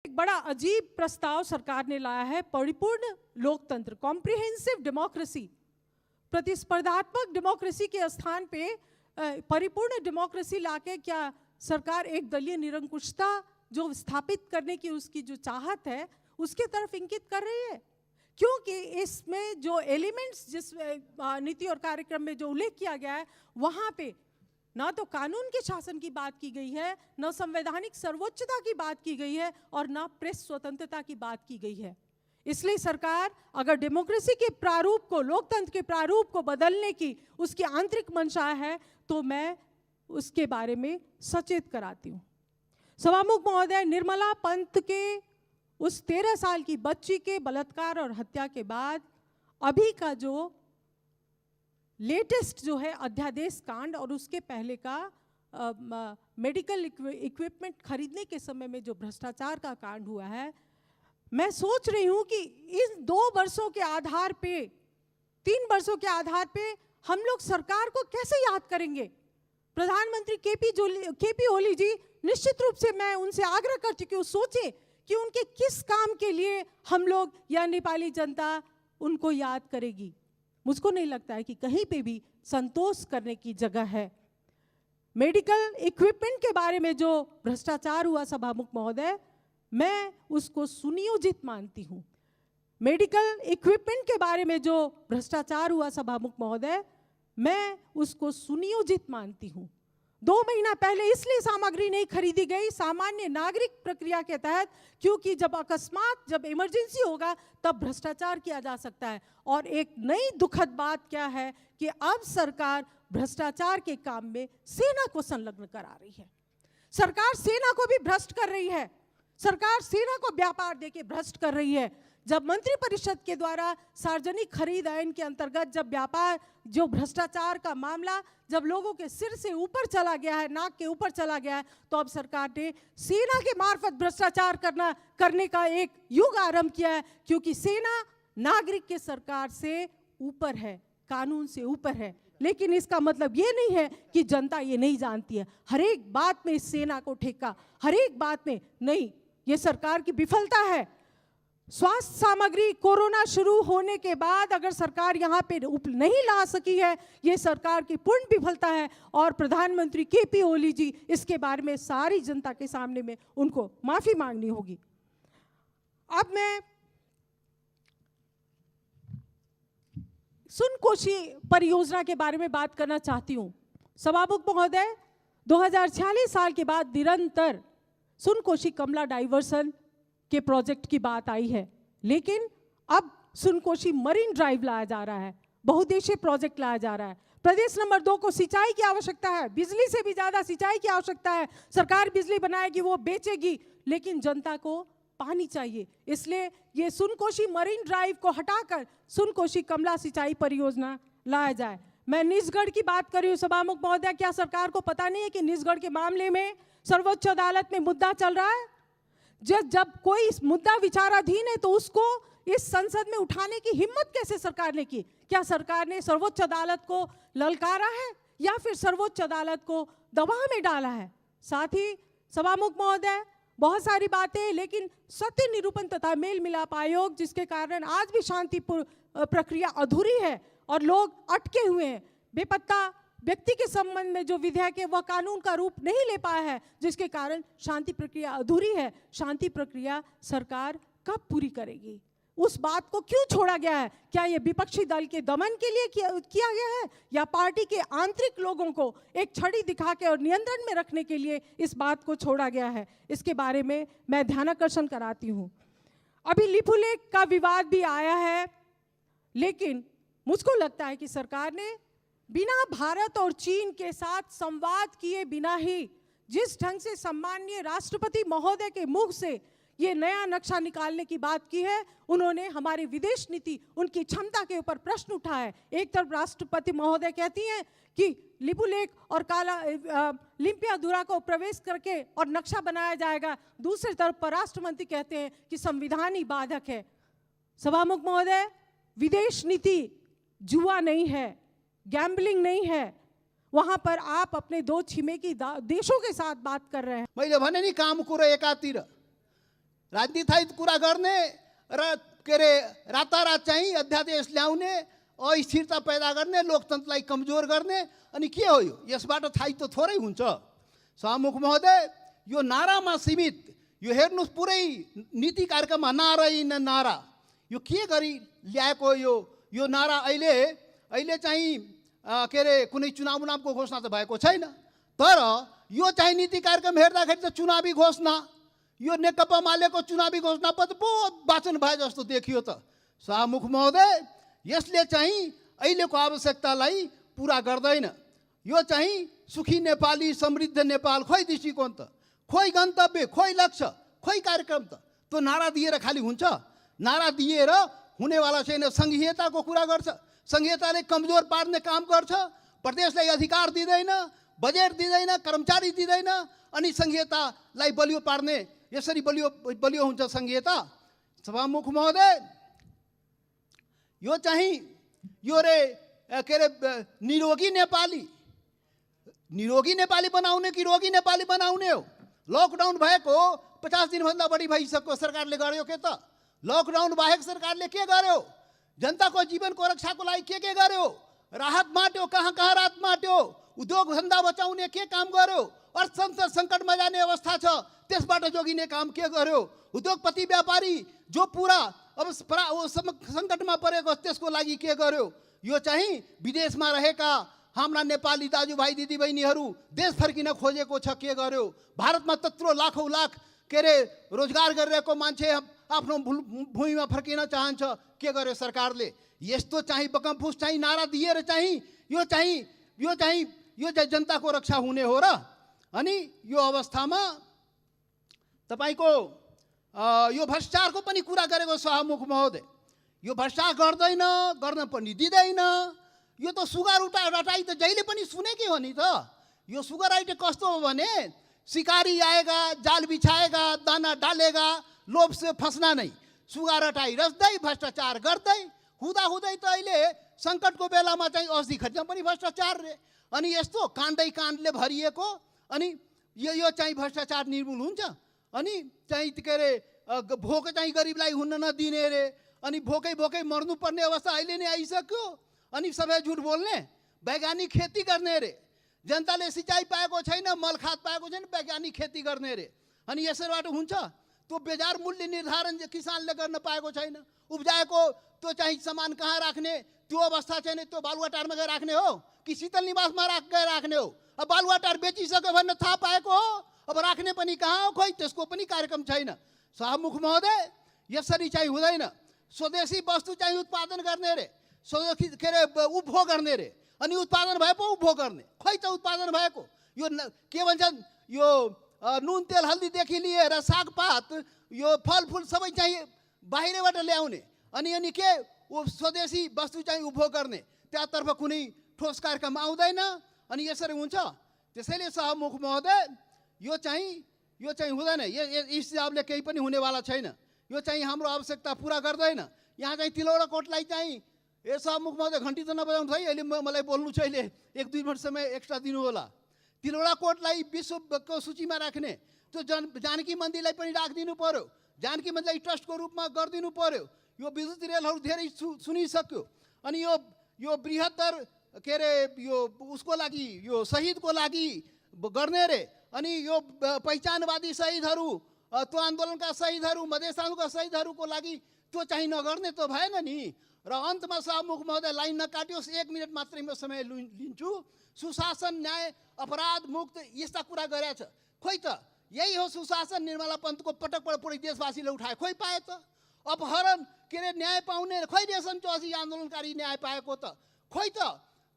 एक बड़ा अजीब प्रस्ताव सरकार ने लाया है, परिपूर्ण लोकतंत्र, कॉम्प्रिहेंसिव डेमोक्रेसी। प्रतिस्पर्धात्मक डेमोक्रेसी के स्थान पे परिपूर्ण डेमोक्रेसी लाके क्या सरकार एक दलीय निरंकुशता जो स्थापित करने की उसकी जो चाहत है उसके तरफ इंगित कर रही है? क्योंकि इसमें जो एलिमेंट्स जिस नीति और कार्यक्रम में जो उल्लेख किया गया है वहां पे ना तो कानून के शासन की बात की गई है, न संवैधानिक सर्वोच्चता की बात की गई है और ना प्रेस स्वतंत्रता की बात की गई है। इसलिए सरकार अगर डेमोक्रेसी के प्रारूप को, लोकतंत्र के प्रारूप को बदलने की उसकी आंतरिक मंशा है तो मैं उसके बारे में सचेत कराती हूँ। सभामुख महोदय, निर्मला पंत के उस 13 साल की बच्ची के बलात्कार और हत्या के बाद अभी का जो लेटेस्ट जो है अध्यादेश कांड और उसके पहले का मेडिकल इक्विपमेंट खरीदने के समय में जो भ्रष्टाचार का कांड हुआ है, मैं सोच रही हूं कि इन 2 वर्षों के आधार पे, 3 वर्षों के आधार पे हम लोग सरकार को कैसे याद करेंगे। प्रधानमंत्री केपी ओली जी, निश्चित रूप से मैं उनसे आग्रह करती हूँ सोचे कि उनके किस काम के लिए हम लोग या नेपाली जनता उनको याद करेगी। मुझको नहीं लगता है कि कहीं पे भी संतोष करने की जगह है। मेडिकल इक्विपमेंट के बारे में जो भ्रष्टाचार हुआ सभामुख महोदय, मैं उसको सुनियोजित मानती हूँ। मेडिकल इक्विपमेंट के बारे में जो भ्रष्टाचार हुआ सभामुख महोदय, मैं उसको सुनियोजित मानती हूँ। 2 महीना पहले इसलिए सामग्री नहीं खरीदी गई सामान्य नागरिक प्रक्रिया के तहत, क्योंकि जब अकस्मात, जब इमरजेंसी होगा तब भ्रष्टाचार किया जा सकता है। और एक नई दुखद बात क्या है कि अब सरकार भ्रष्टाचार के काम में सेना को संलग्न करा रही है। सरकार सेना को भी भ्रष्ट कर रही है। सरकार सेना को व्यापार देके भ्रष्ट कर रही है। जब मंत्रिपरिषद के द्वारा सार्वजनिक खरीद आइन के अंतर्गत जब व्यापार, जो भ्रष्टाचार का मामला जब लोगों के सिर से ऊपर चला गया है, नाक के ऊपर चला गया है, तो अब सरकार ने सेना के मार्फत भ्रष्टाचार करने का एक युग आरंभ किया है। क्योंकि सेना नागरिक के सरकार से ऊपर है, कानून से ऊपर है। लेकिन इसका मतलब ये नहीं है कि जनता ये नहीं जानती है। हर एक बात में इस सेना को ठेका, हर एक बात में नहीं, ये सरकार की विफलता है। स्वास्थ्य सामग्री कोरोना शुरू होने के बाद अगर सरकार यहाँ पे नहीं ला सकी है, ये सरकार की पूर्ण विफलता है। और प्रधानमंत्री केपी ओली जी, इसके बारे में सारी जनता के सामने में उनको माफी मांगनी होगी। अब मैं सुनकोशी परियोजना के बारे में बात करना चाहती हूँ। सभामुख महोदय, 2046 साल के बाद निरंतर सुनकोशी कमला डाइवर्सन के प्रोजेक्ट की बात आई है, लेकिन अब सुनकोशी मरीन ड्राइव लाया जा रहा है, बहुउद्देशीय प्रोजेक्ट लाया जा रहा है। प्रदेश नंबर 2 को सिंचाई की आवश्यकता है, बिजली से भी ज्यादा सिंचाई की आवश्यकता है। सरकार बिजली बनाएगी, वो बेचेगी, लेकिन जनता को पानी चाहिए। इसलिए ये सुनकोशी मरीन ड्राइव को हटाकर सुनकोशी कमला सिंचाई परियोजना लाया जाए। मैं निजगढ़ की बात कर रही हूँ सभामुख महोदय, क्या सरकार को पता नहीं है कि निजगढ़ के मामले में सर्वोच्च अदालत में मुद्दा चल रहा है? जब कोई मुद्दा विचाराधीन है तो उसको इस संसद में उठाने की हिम्मत कैसे सरकार ने की? क्या सरकार ने सर्वोच्च अदालत को ललकारा है या फिर सर्वोच्च अदालत को दबाव में डाला है? साथ ही सभामुख महोदय, बहुत सारी बातें, लेकिन सत्य निरूपण तथा मेल मिलाप आयोग, जिसके कारण आज भी शांतिपूर्ण प्रक्रिया अधूरी है और लोग अटके हुए हैं। बेपत्ता व्यक्ति के संबंध में जो विधेयक है वह कानून का रूप नहीं ले पाया है, जिसके कारण शांति प्रक्रिया अधूरी है। शांति प्रक्रिया सरकार कब पूरी करेगी? उस बात को क्यों छोड़ा गया है? क्या यह विपक्षी दल के दमन के लिए किया गया है या पार्टी के आंतरिक लोगों को एक छड़ी दिखा के और नियंत्रण में रखने के लिए इस बात को छोड़ा गया है? इसके बारे में मैं ध्यानाकर्षण कराती हूँ। अभी लिपुलेख का विवाद भी आया है, लेकिन मुझको लगता है कि सरकार ने बिना भारत और चीन के साथ संवाद किए बिना ही जिस ढंग से सम्माननीय राष्ट्रपति महोदय के मुख से ये नया नक्शा निकालने की बात की है, उन्होंने हमारी विदेश नीति, उनकी क्षमता के ऊपर प्रश्न उठाया है। एक तरफ राष्ट्रपति महोदय कहती हैं कि लिपुलेख और लिम्पियाधुरा को प्रवेश करके और नक्शा बनाया जाएगा, दूसरी तरफ पर राष्ट्र मंत्री कहते हैं कि संविधान ही बाधक है। सभामुख महोदय, विदेश नीति जुआ नहीं है, गैम्बलिंग नहीं है। वहां पर आप अपने 2 छिमेकी देशों के साथ बात कर रहे हैं। मैले भने नि काम कुरो एकातिर राजनीतिक कुरा गर्ने र के अरे रातारात चाहिँ अध्यादेश ल्याउने, अस्थिरता पैदा गर्ने, लोकतन्त्रलाई कमजोर गर्ने, अनि के हो यो? यसबाट थाहै त थोरै हुन्छ। सभामुख महोदय, यो नारामा सीमित, यो हेर्नुहोस् पुरै नीति कार्यक्रममा नारा न नारा, यो के गरी ल्याएको यो नारा? अहिले चाहिँ के अरे कुनै चुनावको घोषणा त भएको छैन, तर यो चाहिँ नीति कार्यक्रम हेर्दाखेरि त चुनावी घोषणा, यो नेकपा मालेको चुनावी घोषणा पत्र पो वाचन भए जस्तो देखियो त। सभामुख महोदय, यसले चाहिँ अहिलेको आवश्यकतालाई पुरा गर्दैन। यो चाहिँ सुखी नेपाली, समृद्ध नेपाल, खोइ दृष्टिकोण त, खोइ गन्तव्य, खोइ लक्ष्य, खोइ कार्यक्रम त। त्यो नारा दिएर खालि हुन्छ? नारा दिएर हुनेवाला छैन। संघीयताको कुरा गर्छ, संघीयताले कमजोर पार्ने काम गर्छ, प्रदेशलाई अधिकार दिँदैन, बजेट दिँदैन, कर्मचारी दिँदैन, अनि संघीयतालाई बलियो पार्ने, यसरी बलियो हुन्छ संघीयता। सभामुख महोदय, यो चाहिँ यो रे के अरे निरोगी नेपाली बनाउने कि रोगी नेपाली बनाउने हो? लकडाउन भएको 50 दिनभन्दा बढी भइसक्यो, सरकारले गर्यो के त? लकडाउन बाहेक सरकारले के गर्यो? जनताको जीवनको रक्षाको लागि के गर्यो? राहत बाँट्यो, कहाँ कहाँ राहत बाँट्यो? उद्योग धन्दा बचाउने के काम गर्यो? अर्थतन्त्र सङ्कटमा जाने अवस्था छ, त्यसबाट जोगिने काम के गर्यो? उद्योगपति व्यापारी जो पुरा अब सङ्कटमा परेको, त्यसको लागि के गर्यो? यो चाहिँ विदेशमा रहेका हाम्रा नेपाली दाजुभाइ दिदीबहिनीहरू देश फर्किन खोजेको छ, के गर्यो? भारतमा त्यत्रो लाखौँ लाख के अरे रोजगार गरिरहेको मान्छे आफ्नो भूमिमा फर्किन चाहन्छ, के गर्यो सरकारले? यस्तो चाहिँ बकमफुस चाहिँ नारा दिएर चाहिँ यो जनताको रक्षा हुने हो र? अनि यो अवस्थामा तपाईको यो भ्रष्टाचारको पनि कुरा गरेको सभामुख महोदय, यो भ्रष्टाचार गर्न पनि दिँदैन। यो त सुगर रटाई त जहिले पनि सुनेकै हो नि त। यो सुगर राइट कस्तो हो भने, शिकारी आएगा, जाल बिछाएगा, दाना डालेगा, लोभ से फंसना नहीं, सुगर रटाई रच्दै भ्रष्टाचार गर्दै हुँदै त अहिले सङ्कटको बेलामा चाहिँ औषधि खर्चमा पनि भ्रष्टाचार रे। अनि यस्तो काण्डले भरिएको, अनि यो चाहिँ भ्रष्टाचार निर्मूल हुन्छ? अनि चाहिँ के अरे भोक चाहिँ गरिबलाई हुन नदिने रे, अनि भोकै मर्नुपर्ने अवस्था अहिले नै आइसक्यो। अनि सबै झुट बोल्ने, वैज्ञानिक खेती गर्ने रे, जनताले सिँचाइ पाएको छैन, मलखाद पाएको छैन, वैज्ञानिक खेती गर्ने रे। अनि यसैबाट हुन्छ? त्यो बजार मूल्य निर्धारण किसानले गर्न पाएको छैन, उब्जाएको त्यो चाहिँ सामान कहाँ राख्ने, त्यो अवस्था छैन। त्यो बालुवाटारमा गएर राख्ने हो कि शीतल निवासमा गएर राख्ने हो? अब बालुवाटार बेचिसक्यो भन्ने थाहा पाएको हो, अब राख्ने पनि कहाँ हो? खोइ त्यसको पनि कार्यक्रम छैन। सभामुख महोदय, यसरी चाहिँ हुँदैन। स्वदेशी वस्तु चाहिँ उत्पादन गर्ने रे, स्वदेशी के अरे उपभोग गर्ने रे, अनि उत्पादन भए पो उपभोग गर्ने। खोइ त उत्पादन भएको यो के भन्छन्, यो नुन तेल हल्दीदेखि लिएर सागपात, यो फलफुल सबै चाहिँ बाहिरबाट ल्याउने, अनि के स्वदेशी वस्तु चाहिँ उपभोग गर्ने, त्यहाँतर्फ कुनै ठोस कार्यक्रम आउँदैन। अनि यसरी हुन्छ? त्यसैले सभामुख महोदय, यो चाहिँ हुँदैन। यस हिसाबले केही पनि हुनेवाला छैन। यो चाहिँ हाम्रो आवश्यकता पुरा गर्दैन। यहाँ चाहिँ तिलौरा कोटलाई चाहिँ सभामुख महोदय घन्टी त नबजाउनु है, अहिले मलाई बोल्नु छ, अहिले 1-2 मिनट समय एक्स्ट्रा दिनु होला। तिलौरा कोटलाई विश्वको सूचीमा राख्ने, त्यो जानकी मन्दिरलाई पनि राखिदिनु पर्यो, जानकी मन्दिरलाई ट्रस्टको रूपमा गरिदिनु पर्यो। यो विद्युत रेलहरू धेरै सुनिसक्यो, अनि यो बृहत्तर के अरे यो उसको लागि, यो शहीदको लागि गर्ने रे। अनि यो पहिचानवादी शहीदहरू, त्यो आन्दोलनका शहीदहरू, मधेसानुका शहीदहरूको लागि त्यो चाहिँ नगर्ने त भएन नि। र अन्तमा सभामुख महोदय, लाइन नकाटियोस्, 1 मिनट मात्रै म समय लिन्छु। सुशासन, न्याय, अपराध मुक्त, यस्ता कुरा गरेका छ। खोइ त यही हो सुशासन? निर्मला पन्तको पटक पुरै देशवासीले उठाए, खोइ पाए त? अपहरण के अरे न्याय पाउने, खोइ रेशम 84 आन्दोलनकारी न्याय पाएको त? खोइ त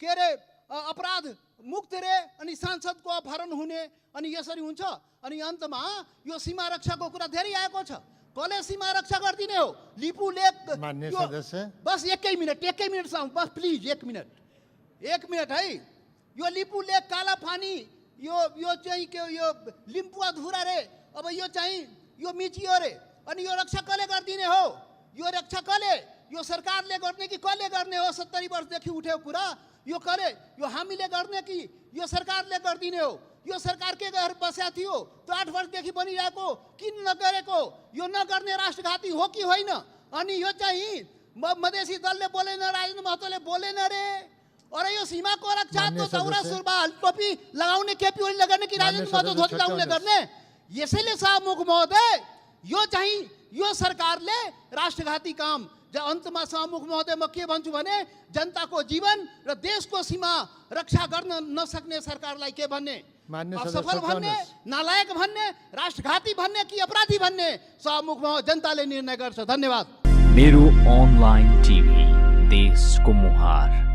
के अरे अपराध मुक्त रे, अनि सांसदको अपहरण हुने, अनि यसरी हुन्छ? अनि अन्तमा यो सीमा रक्षाको कुरा धेरै आएको छ। कसले सीमा रक्षा गरिदिने हो? लिपु लेक, मान्य सदस्य, बस 1 minute sound, bus please 1 minute है। यो लिपु लेक, काला पानी, यो चाहिँ के यो लिम्पुवा धुरा रे, अब यो चाहिँ यो मिचियो रे, अनि यो रक्षा कसले गरिदिने हो? यो रक्षा कसले? यो सरकारले गर्ने कि कसले गर्ने हो? 70 वर्षदेखि उठेको कुरा, यो कसले? यो हामीले गर्ने कि यो सरकारले गरिदिने हो? यो सरकार के घर बस्या थियो त्यो 8 वर्षदेखि बनिरहेको किन नगरेको, यो नगर्ने राष्ट्रघाती हो कि होइन? अनि यो चाहिँ मधेसी दलले बोलेन, राजेन्द्र महतोले बोलेन रे। अरे यो सीमाको रक्षा मान्य तो दौरा सदस्य। सुरुवाल टोपी लगाउने केपी ओलीले गर्ने कि मान्य राजेन्द्र महतो सदस्य धोती लगाउने छक्का गर्ने? यसैले शाहमुख महोदय यो चाहिँ यो सरकारले राष्ट्रघाती काम अन्तमा शाहमुख महोदय म के भन्छु भने जनताको जीवन र देशको सीमा रक्षा गर्न नसक्ने सरकारलाई के भन्ने? मान्य असफल सदस्य भन्ने, नालायक भन्ने, राष्ट्रघाती भन्ने कि अपराधी भन्ने शाहमुख महोदय जनताले निर्णय गर्छ। धन्यवाद। मेरो अनलाइन टिभी देशको मुहार।